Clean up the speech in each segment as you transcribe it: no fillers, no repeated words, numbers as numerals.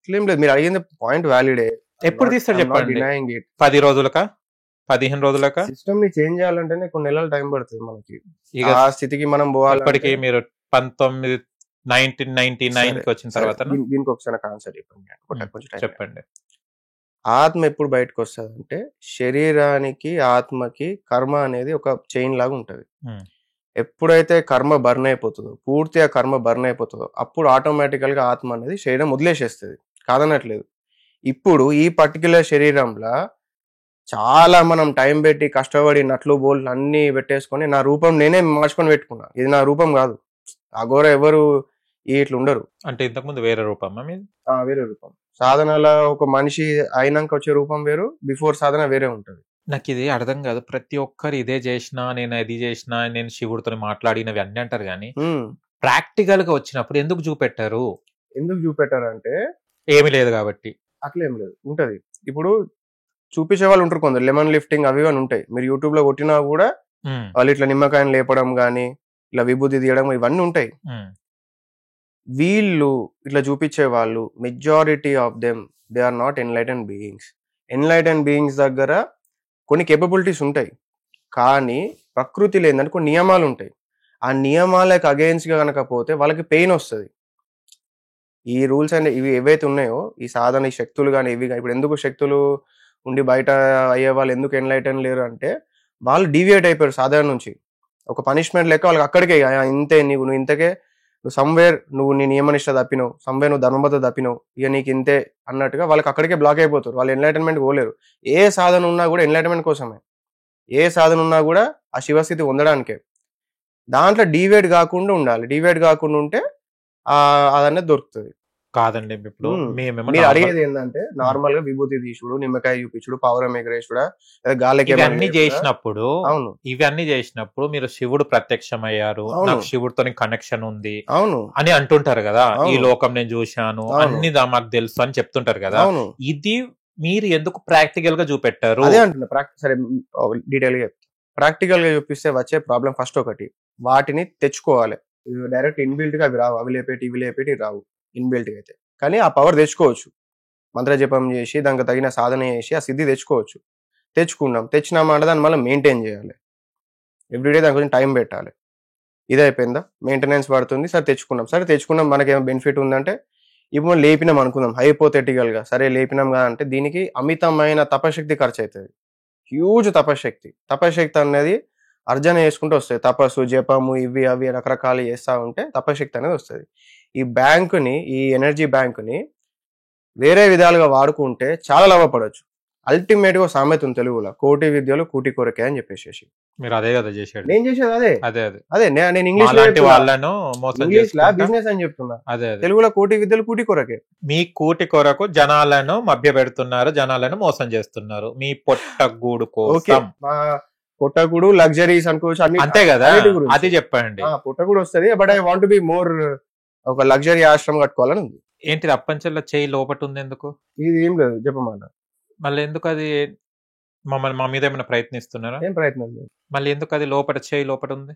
అట్లేం లేదు, మీరు అడిగింది పాయింట్ వ్యాలిడే. ఎప్పుడు తీస్తాడు చెప్పండి? Denying it. 10 రోజులకా 15 రోజులకా? సిస్టమ్ ని చేంజ్ చేయాలంటేనే కొన్ని నెలలు టైం పడుతుంది మనకి. ఇక ఆ స్థితికి మనం పోవాలి. ఇప్పటికి మీరు 1999 కి వచ్చిన తర్వాత దీనికి ఒకసారి ఆన్సర్ చెప్పండి, కొంచెం టైం చెప్పండి. ఆత్మ ఎప్పుడు బయటకు వస్తుంది అంటే, శరీరానికి ఆత్మకి కర్మ అనేది ఒక చైన్ లాగా ఉంటది. ఎప్పుడైతే కర్మ బర్న్ అయిపోతుందో, పూర్తిగా కర్మ బర్న్ అయిపోతుందో, అప్పుడు ఆటోమేటికల్ గా ఆత్మ అనేది శరీరం వదిలేసేస్తుంది, కాదనట్లేదు. ఇప్పుడు ఈ పర్టికులర్ శరీరంలో చాలా మనం టైం పెట్టి కష్టపడి నట్లు బోల్ట్లు అన్ని పెట్టేసుకొని నా రూపం నేనే మార్చుకొని పెట్టుకున్నా. ఇది నా రూపం కాదు. అఘోర ఎవరు ఇట్లా ఉండరు. అంటే ఇంతకుముందు వేరే రూపం వేరే రూపం. సాధనలో ఒక మనిషి అయినాక వచ్చే రూపం వేరు, బిఫోర్ సాధన వేరే ఉంటది. నాకు ఇది అర్థం కాదు. ప్రతి ఒక్కరు ఇదే చేసినా, నేను అది చేసినా, నేను శివుడితో మాట్లాడినవి అన్ని అంటారు కానీ ప్రాక్టికల్ గా వచ్చినప్పుడు ఎందుకు చూపెట్టారు? ఎందుకు చూపెట్టారంటే ఏమి లేదు కాబట్టి. అట్లేం లేదు, ఉంటది. ఇప్పుడు చూపించే వాళ్ళు ఉంటారు కొందరు, లెమన్ లిఫ్టింగ్ అవి అని ఉంటాయి. మీరు యూట్యూబ్ లో కొట్టినా కూడా వాళ్ళు ఇట్లా నిమ్మకాయలు లేపడం గానీ, ఇట్లా విభూతి తీయడం ఇవన్నీ ఉంటాయి. వీళ్ళు ఇట్లా చూపించే వాళ్ళు majority of them they are not enlighten beings. Enlighten beings దగ్గర కొన్ని కేపబిలిటీస్ ఉంటాయి, కానీ ప్రకృతిలో ఏంటంటే కొన్ని నియమాలు ఉంటాయి. ఆ నియమాలకు అగెయిన్స్ గా కనుకపోతే వాళ్ళకి పెయిన్ వస్తుంది. ఈ రూల్స్ అండ్ ఇవి ఏవైతే ఉన్నాయో, ఈ సాధన, ఈ శక్తులు కానీ ఇవి, ఇప్పుడు ఎందుకు శక్తులు ఉండి బయట అయ్యే వాళ్ళు ఎందుకు ఎన్లైటెన్ లేరు అంటే, వాళ్ళు డీవియేట్ అయిపోయారు సాధన నుంచి. ఒక పనిష్మెంట్ లెక్క వాళ్ళకి అక్కడికే, ఇంతే నువ్వు ఇంతకే, నువ్వు సమ్వేర్ నువ్వు నీ నియమనిష్ట తప్పినావు, సమ్వేర్ నువ్వు ధర్మబద్ధ తప్పినావు, ఇక నీకు ఇంతే అన్నట్టుగా వాళ్ళకి అక్కడికే బ్లాక్ అయిపోతారు. వాళ్ళు ఎన్లైటన్మెంట్ పోలేరు. ఏ సాధన ఉన్నా కూడా ఎన్లైటన్మెంట్ కోసమే, ఏ సాధన ఉన్నా కూడా ఆ శివస్థితి పొందడానికే. దాంట్లో డీవియేట్ కాకుండా ఉండాలి. డీవియేట్ కాకుండా ఉంటే అదనేది దొరుకుతుంది. కాదండి, ఇప్పుడు మీరు అడిగేది ఏంటంటే, నార్మల్ గా విభూతి తీసుడు, నిమ్మకాయ చూపించుడు, పౌరం ఎగరేసుడా, గాలికి ఇవన్నీ చేసినప్పుడు, అవును, ఇవన్నీ చేసినప్పుడు మీరు శివుడు ప్రత్యక్షమయ్యారు, నాకు శివుడితో కనెక్షన్ ఉంది అవును అని అంటుంటారు కదా. ఈ లోకం నేను చూశాను, అన్ని మాకు తెలుసు అని చెప్తుంటారు కదా. ఇది మీరు ఎందుకు ప్రాక్టికల్ గా చూపెట్టారు? అదే అంటున్నా. సరే, డీటెయిల్ గా ప్రాక్టికల్ గా చూపిస్తే వచ్చే ప్రాబ్లం ఫస్ట్ ఒకటి, వాటిని తెచ్చుకోవాలి. డైరెక్ట్ ఇన్బిల్ట్ గా అవి రావు. అవి లేపేటి ఇవి లేపేటి రావు ఇన్బిల్ట్ గా అయితే. కానీ ఆ పవర్ తెచ్చుకోవచ్చు. మంత్ర జపం చేసి దానికి తగిన సాధన చేసి ఆ సిద్ధి తెచ్చుకోవచ్చు. తెచ్చినామంటే దాన్ని మళ్ళీ మెయింటైన్ చేయాలి. ఎవ్రీడే దాని కొంచెం టైం పెట్టాలి. ఇది అయిపోయిందా, మెయింటెనెన్స్ పడుతుంది. సరే తెచ్చుకున్నాం, మనకేమో బెనిఫిట్ ఉందంటే, ఇప్పుడు లేపినాం అనుకుందాం హైపోథెటికల్ గా. సరే లేపినాం కదా అంటే, దీనికి అమితమైన తపశక్తి ఖర్చు అవుతుంది. హ్యూజ్ తపశక్తి అనేది అర్జన చేసుకుంటూ వస్తుంది. తపస్సు, జపము, ఇవి అవి రకరకాలు చేస్తూ ఉంటే తపశక్తి అనేది వస్తుంది. ఈ బ్యాంకుని, ఈ ఎనర్జీ బ్యాంకుని వేరే విధాలుగా వాడుకుంటే చాలా లాభపడవచ్చు. అల్టిమేట్ గా సామెత ఉంది తెలుగులో, కోటి విద్యలు కూటి కొరకే అని చెప్పేసి. మీరు అదే కదా చేశాడు. నేను చేసేది అదే. నేను ఇంగ్లీష్ బిజినెస్ అని చెప్తున్నా. తెలుగులో కోటి విద్యలు కూటి కొరకే. మీ కూటి కొరకు జనాలను మభ్య పెడుతున్నారు, జనాలను మోసం చేస్తున్నారు మీ పొట్టగూడు కోసం. పొట్టగూడు లగ్జరీస్ అనుకోవచ్చు, అంతే కదా. అది చెప్పండి. పొట్టగూడు వస్తుంది, but I want be more, ఒక లగ్జరీ ఆశ్రమం కట్టుకోవాలని ఉంది. ఏంటిది అప్పంచెల్లో చేయి లోపట ఉంది ఎందుకు? ఇది ఏం లేదు జపమాల. మళ్ళీ ఎందుకు అది మమ్మల్ని మా మీద ఏమైనా ప్రయత్నిస్తున్నారా? ఏం ప్రయత్నం లేదు. మళ్ళీ ఎందుకు అది చేయి లోపట ఉంది?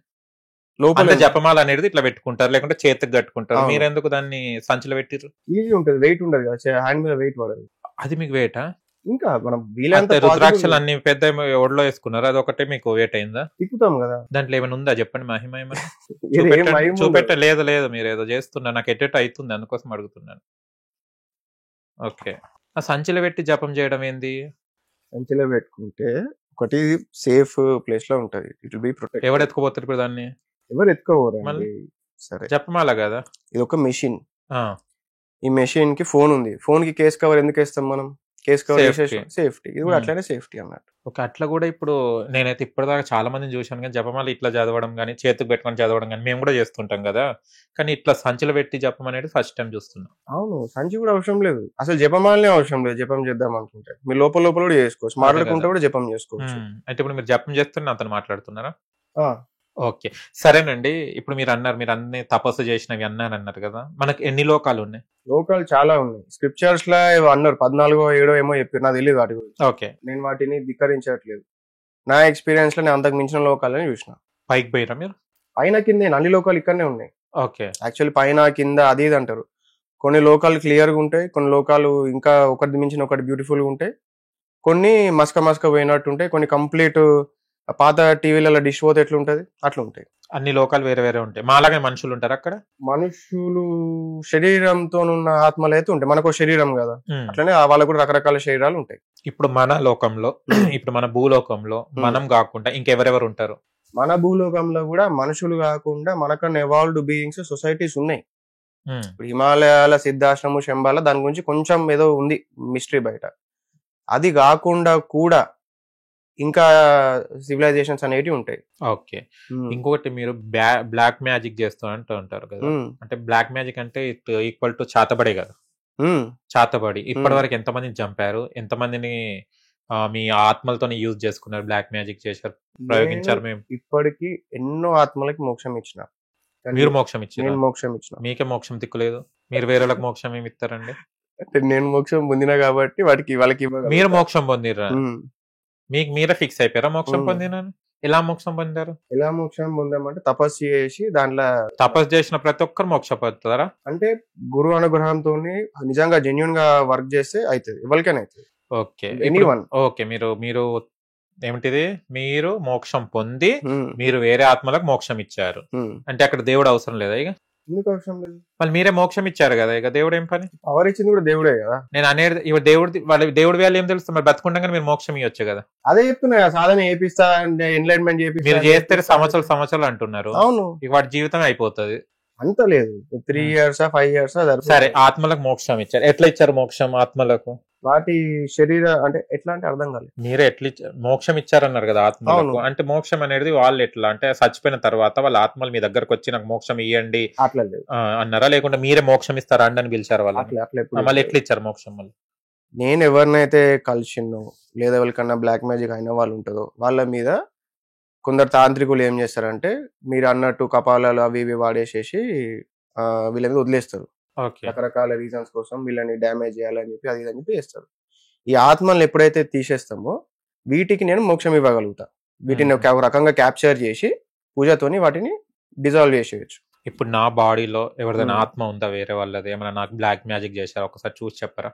లోపల జపమాల అనేది ఇట్లా పెట్టుకుంటారు, లేకుంటే చేతికి కట్టుకుంటారు. మీరెందుకు దాన్ని సంచిలో పెట్టిర్రు? ఈజీ ఉంటుంది, వెయిట్ ఉండదు కదా, హ్యాండ్ మీద వెయిట్ పడదు. అది మీకు వెయిటా? ఇంకా మనం వీలైనంత రుద్రాక్షలు అన్ని పెద్ద ఒడిలో వేసుకున్నారు, అది ఒకటే మీకు వెయిట్ అయిందా? తిప్పుతాం కదా. దాంట్లో ఏమైనా ఉందా చెప్పండి, మహిమ ఏమైనా చూపెట్ట? లేదు మీరు ఏదో చేస్తున్నా, నాకు ఎట్టెట్ అవుతుంది, అందుకోసం అడుగుతున్నాను. ఓకే, ఆ సంచిలో పెట్టి జపం చేయడం ఏంది? సంచిలో పెట్టుకుంటే ఒకటి సేఫ్ ప్లేస్ లో ఉంటది, ఇట్ విల్ బి ప్రొటెక్టెడ్. ఎవరు ఎత్తుకోపోతారు ఇప్పుడు దాన్ని? ఎవరు ఎత్తుకోపోరు. సరే, జపమాల కదా, ఇది ఒక మెషిన్. ఈ మెషిన్ కి ఫోన్ ఉంది. ఫోన్ కి కేస్ కవర్ ఎందుకు వేస్తాం మనం? Case cover safety. ఇది కూడా అట్లానే సేఫ్టీ అన్నట్టు. ఓకే, అట్లా కూడా ఇప్పుడు నేనైతే ఇప్పటిదాకా చాలా మందిని చూశాను కానీ, జపమాల ఇట్లా చదవడం కానీ, చేతికి పెట్టుకొని చదవడం కానీ మేము కూడా చేస్తుంటాం కదా, కానీ ఇట్లా సంచిలో పెట్టి జపం అనేది ఫస్ట్ టైం చూస్తున్నాం. అవును, సంచి కూడా అవసరం లేదు అసలు, జపమాలనే అవసరం లేదు. జపం చేద్దాం అనుకుంటే మీరు లోపల కూడా చేసుకోవచ్చు, మాట్లాడుకుంటే కూడా జపం చేసుకోవచ్చు. అయితే ఇప్పుడు మీరు జపం చేస్తున్న అతను మాట్లాడుతున్నారా? ఓకే, సరేనండి. ఇప్పుడు మీరు అన్నారు, మీరు అన్ని తపస్సు చేసినవి అన్నారు కదా, మనకి ఎన్ని లోకాలు ఉన్నాయి? లోకాలు చాలా ఉన్నాయి. స్క్రిప్చర్స్ లో అన్నారు 14 7 ఏమో చెప్పారు, నాకు తెలియదు వాటి గురించి. ఓకే, నేను వాటిని ధిక్కరించట్లేదు. నా ఎక్స్పీరియన్స్ లో నేను అంతకు మించిన లోకాలని చూసిన. పైకి పోయినా మీరు? పైన కింద అన్ని లోకాలు ఇక్కడనే ఉన్నాయి. ఓకే, యాక్చువల్లీ పైన కింద అది ఇది అంటారు. కొన్ని లోకాలు క్లియర్గా ఉంటాయి, కొన్ని లోకాలు ఇంకా ఒకటి మించిన ఒకటి బ్యూటిఫుల్గా ఉంటాయి, కొన్ని మస్క పోయినట్టు ఉంటాయి, కొన్ని కంప్లీట్ పాత టీవీలలో డిష్ పోతే ఎట్లుంటది అట్లా ఉంటాయి. అన్ని లోకాలు వేరే వేరే ఉంటాయి. మాలాగే మనుషులు ఉంటారు అక్కడ. మనుషులు శరీరంతో ఉన్న ఆత్మలు అయితే ఉంటాయి, మనకు శరీరం కదా, అట్లనే వాళ్ళకు కూడా రకరకాల శరీరాలు ఉంటాయి. ఇప్పుడు మన లోకంలో ఇప్పుడు మన భూలోకంలో మనం కాకుండా ఇంకెవరెవరు ఉంటారు? మన భూలోకంలో కూడా మనుషులు కాకుండా మనకన్నా ఎవాల్వ్డ్ బీయింగ్స్ సొసైటీస్ ఉన్నాయి. హిమాలయాల సిద్ధాశ్రము శంబాల దాని గురించి కొంచెం ఏదో ఉంది మిస్టరీ బయట. అది కాకుండా కూడా ఇంకా సివిలైజేషన్స్ అనేటివి ఉంటాయి. ఓకే. ఇంకొకటి మీరు బ్లాక్ మ్యాజిక్ చేస్తూ అంటారు కదా, అంటే బ్లాక్ మ్యాజిక్ అంటే ఈక్వల్ టు చాతబడే కదా. చాతబడి ఇప్పటి వరకు ఎంతమందిని చంపారు, ఎంతమందిని మీ ఆత్మలతో యూజ్ చేసుకున్నారు, బ్లాక్ మ్యాజిక్ చేశారు, ప్రయోగించారు? మేము ఇప్పటికి ఎన్నో ఆత్మలకి మోక్షం ఇచ్చిన. మీరు మోక్షం ఇచ్చారు? మోక్షం ఇచ్చిన. మీకే మోక్షం దిక్కులేదు, మీరు వేరే వాళ్ళకి మోక్షం ఏమి ఇస్తారండి? అంటే నేను మోక్షం పొందినా కాబట్టి వాళ్ళకి మీరు మోక్షం పొందిరా? మీకు మీరే ఫిక్స్ అయిపోయారా మోక్షం పొందినని? ఎలా మోక్షం పొందారు? ఎలా మోక్షం పొందామంటే తపస్సు చేసి దాంట్లో తపస్సు చేసిన ప్రతి ఒక్కరు మోక్ష పొందుతారా? అంటే గురువు అనుగ్రహంతో నిజంగా జెన్యున్ గా వర్క్ చేస్తే అవుతుంది, ఎవరికైనా అవుతుంది. ఓకే. ఎనీవన్. ఓకే. మీరు ఏమిటిది, మీరు మోక్షం పొంది మీరు వేరే ఆత్మలకు మోక్షం ఇచ్చారు అంటే అక్కడ దేవుడు అవసరం లేదా? ఇక ఎందుకు అవసరం లేదు, మళ్ళీ మీరే మోక్షం ఇచ్చారు కదా, ఇక దేవుడు ఏం పని? పవర్ ఇచ్చింది కూడా దేవుడే కదా. నేను అనేది ఇవి దేవుడి వేళ ఏం తెలుస్తుంది, మరి బతుకుండగానే మీరు మోక్షం ఇవ్వచ్చు కదా. అదే చెప్తున్నా, సాధన చేపిస్తా అంటే ఎన్లైట్మెంట్ చేపిస్తా, మీరు చేస్తే సంవత్సరాలు అంటున్నారు. అవును, ఇక వాటి జీవితం అయిపోతుంది. అంత లేదు, 3 years 5 years. సరే, ఆత్మలకు మోక్షం ఇచ్చారు. ఎట్లా ఇచ్చారు మోక్షం ఆత్మలకు? వాటి శరీర అంటే ఎట్లా అంటే అర్థం కాలేదు. మీరే ఎట్లా మోక్షం ఇచ్చారన్నారు కదా ఆత్మలకు, అంటే మోక్షం అనేది వాళ్ళు ఎట్లా అంటే చచ్చిపోయిన తర్వాత వాళ్ళ ఆత్మలు మీ దగ్గరకు వచ్చి నాకు మోక్షం ఇవ్వండి అట్లా లేదు అన్నారా, లేకుంటే మీరే మోక్షం ఇస్తారా అండి అని పిలిచారు వాళ్ళు? మళ్ళీ ఎట్లా ఇచ్చారు మోక్షం? మళ్ళీ నేను ఎవరినైతే కలిసినో లేదా ఎవరికన్నా బ్లాక్ మ్యాజిక్ అయిన వాళ్ళు ఉంటుందో వాళ్ళ మీద కొందరు తాంత్రికులు ఏం చేస్తారంటే మీరు అన్నట్టు కపాలాలు అవి ఇవి వాడేసేసి వీళ్ళ మీద వదిలేస్తారు. రకరకాల రీజన్స్ కోసం వీళ్ళని డ్యామేజ్ చేయాలని చెప్పి అది చెప్పి చేస్తారు. ఈ ఆత్మల్ని ఎప్పుడైతే తీసేస్తామో వీటికి నేను మోక్షం ఇవ్వగలుగుతా. వీటిని ఒక రకంగా క్యాప్చర్ చేసి పూజతోని వాటిని డిజాల్వ్ చేసేయచ్చు. ఇప్పుడు నా బాడీలో ఎవరిదైనా ఆత్మ ఉందా వేరే వాళ్ళది, ఏమైనా నాకు బ్లాక్ మ్యాజిక్ చేశారా ఒకసారి చూసి చెప్పరా?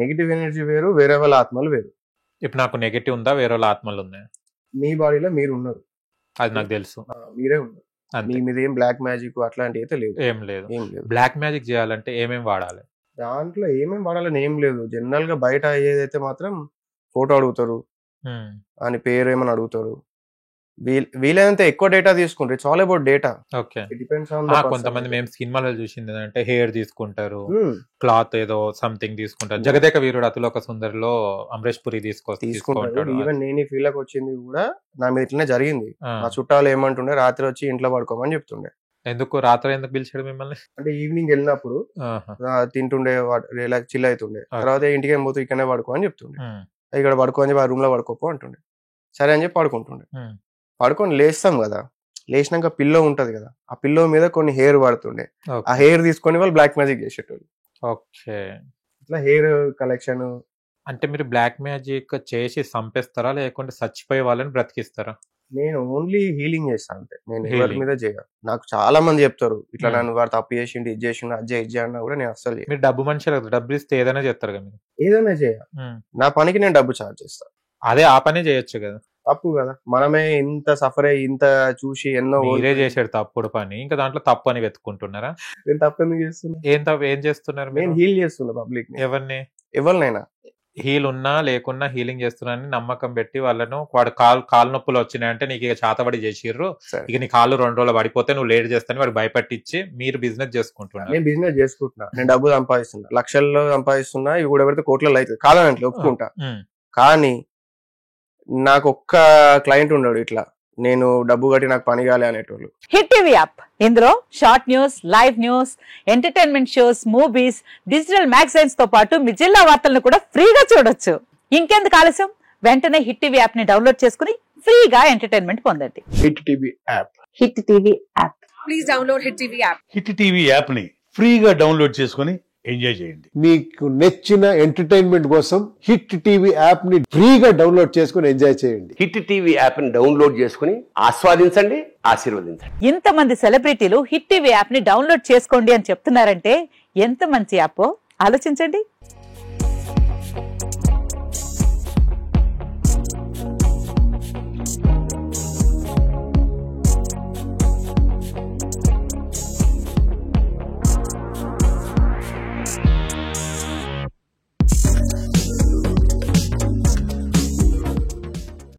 నెగిటివ్ ఎనర్జీ వేరు, వేరే వాళ్ళ ఆత్మలు వేరు. ఇప్పుడు నాకు నెగిటివ్ ఉందా, వేరే వాళ్ళ ఆత్మలు ఉన్నాయి? మీ బాడీలో మీరు ఉన్నారు, అది నాకు తెలుసు, మీరే ఉన్నారు. మీ మీద ఏం బ్లాక్ మ్యాజిక్ అట్లాంటివి అయితే లేదు. ఏం లేదు. బ్లాక్ మ్యాజిక్ చేయాలంటే ఏమేమి వాడాలి? దాంట్లో ఏమేమి వాడాలని ఏం లేదు. జనరల్ గా బయట అయ్యేదైతే మాత్రం ఫోటో అడుగుతారు అని పేరు ఏమని అడుగుతారు. వీలైనంత ఎక్కువ డేటా తీసుకుంటారు. It's all about data. Okay. కొంతమంది మేము సినిమాలో చూసింది అంటే హెయిర్ తీసుకుంటారు, క్లాత్ ఏదో సంథింగ్ తీసుకుంటారు. జగదేక వీరుడు అతిలోక సుందరిలో అమరేష్ పురి తీసుకుంటారు. ఈవెన్ నేను ఈ ఫీల్ లోకి వచ్చింది కూడా నా మీద ఇట్లనే జరిగింది. నా చుట్టాలు ఏమంటుండే, రాత్రి వచ్చి ఇంట్లో పడుకోమని చెప్తుండే. ఎందుకు రాత్రి ఎందుకు పిలిచాడు మిమ్మల్ని? అంటే ఈవినింగ్ వెళ్ళినప్పుడు తింటుండే, చిల్ అవుతుండే. తర్వాత ఇంటికి ఏం పోతూ ఇక్కడనే పడుకో అని చెప్తుండే. ఇక్కడ పడుకో అని చెప్పి ఆ రూమ్ లో పడుకోపో అంటుండే. సరే అని చెప్పి పడుకుంటుండే. పడుకొని లేస్తాం కదా, లేచినాక పిల్లో ఉంటది కదా, ఆ పిల్లో మీద కొన్ని హెయిర్ పడుతుండే. ఆ హెయిర్ తీసుకొని వాళ్ళు బ్లాక్ మ్యాజిక్ చేసేటోళ్ళు. ఓకే. ఇట్లా హెయిర్ కలెక్షన్. అంటే మీరు బ్లాక్ మ్యాజిక్ చేసి చంపేస్తారా లేకుంటే చచ్చిపోయే వాళ్ళని బ్రతికిస్తారా? నేను ఓన్లీ హీలింగ్ చేస్తాను అంతే, నేను ఎవరి మీద చేయను. నాకు చాలా మంది చెప్తారు ఇట్లా నన్ను వాడు తప్పు చేసిండు, ఇది చేసిండు, ఇది అన్నా కూడా నేను అస్సలు. మీరు డబ్బు మనిషి, డబ్బు ఇస్తే ఏదైనా చేస్తారు కదా? మీరు ఏదైనా చేయ, నా పనికి నేను డబ్బు చార్జ్ చేస్తాను. అదే ఆ పనే చేయొచ్చు కదా. తప్పు కదా, మనమే ఇంత సఫర్ అయ్యి ఇంత చూసి ఎన్నో. మీరే చేసాడు తప్పుడు పని, ఇంకా దాంట్లో తప్పు అని వెతుకుంటున్నారా? నేను తప్పు ఎందుకు చేస్తున్నా? ఏం చేస్తున్నారు? నేను హీల్ చేస్తున్నా పబ్లిక్. ఎవరినైనా హీల్ ఉన్నా లేకున్నా హీలింగ్ చేస్తున్నారని నమ్మకం పెట్టి వాళ్ళను, వాడు కాలు నొప్పులు వచ్చినాయంటే నీకు ఇక చాతబడి చేసిర్రు, ఇక నీ కాళ్ళు 2 రోజులు పడిపోతే నువ్వు లేట్ చేస్తాను వాడు భయపట్టించి మీరు బిజినెస్ చేసుకుంటున్నారు. నేను బిజినెస్ చేసుకుంటున్నా, నేను డబ్బు సంపాదిస్తున్నా, లక్షల్లో సంపాదిస్తున్నా, ఇవి కూడా పెడితే కోట్లలో అవుతుంది కాదని ఒప్పుకుంటా. కానీ నాకు ఒక్క క్లయింట్ ఉన్నాడు ఇట్లా నేను డబ్బు కట్టి నాకు పని కాలే అనేటోళ్ళు. హిట్ టీవీ యాప్, ఇందులో short news, live news, entertainment shows, movies, digital magazines తో పాటు మీ జిల్లా వార్తలను కూడా ఫ్రీగా చూడొచ్చు. ఇంకెందుకు ఆలస్యం, వెంటనే హిట్ టీవీ యాప్ ని డౌన్లోడ్ చేసుకుని ఫ్రీగా ఎంటర్టైన్మెంట్ పొందండి. Hit TV app. Hit TV app. Please download hit TV app. Hit TV app ని ఫ్రీగా డౌన్లోడ్ చేసుకుని ఎంజాయ్ చేయండి. మీకు నచ్చిన ఎంటర్టైన్మెంట్ కోసం హిట్ టీవీ యాప్ ని ఫ్రీగా డౌన్లోడ్ చేసుకుని ఎంజాయ్ చేయండి. హిట్ టీవీ యాప్ ని డౌన్లోడ్ చేసుకుని ఆస్వాదించండి, ఆశీర్వదించండి. ఇంతమంది సెలబ్రిటీలు హిట్ టీవీ యాప్ ని డౌన్లోడ్ చేసుకోండి అని చెప్తున్నారంటే ఎంత మంచి యాప్ ఆలోచించండి.